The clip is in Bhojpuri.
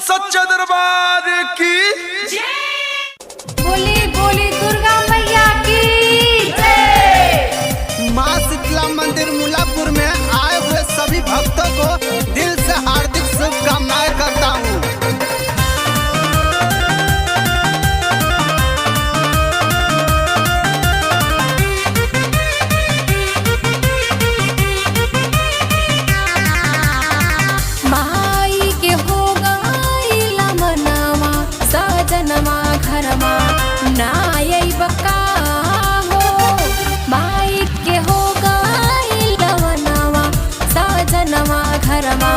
सच्चे दरबार की बोली बोली दुर्गा मैया की जय। माँ शीतला मंदिर मुल्लापुर में आए हुए सभी भक्तों को दिल से हार्दिक शुभकामनाएं करता हूँ। माई के हो गईला मनवा सजनमा घरमा नाय बका हो। माई के हो गईला मनवा सजनमा घरमा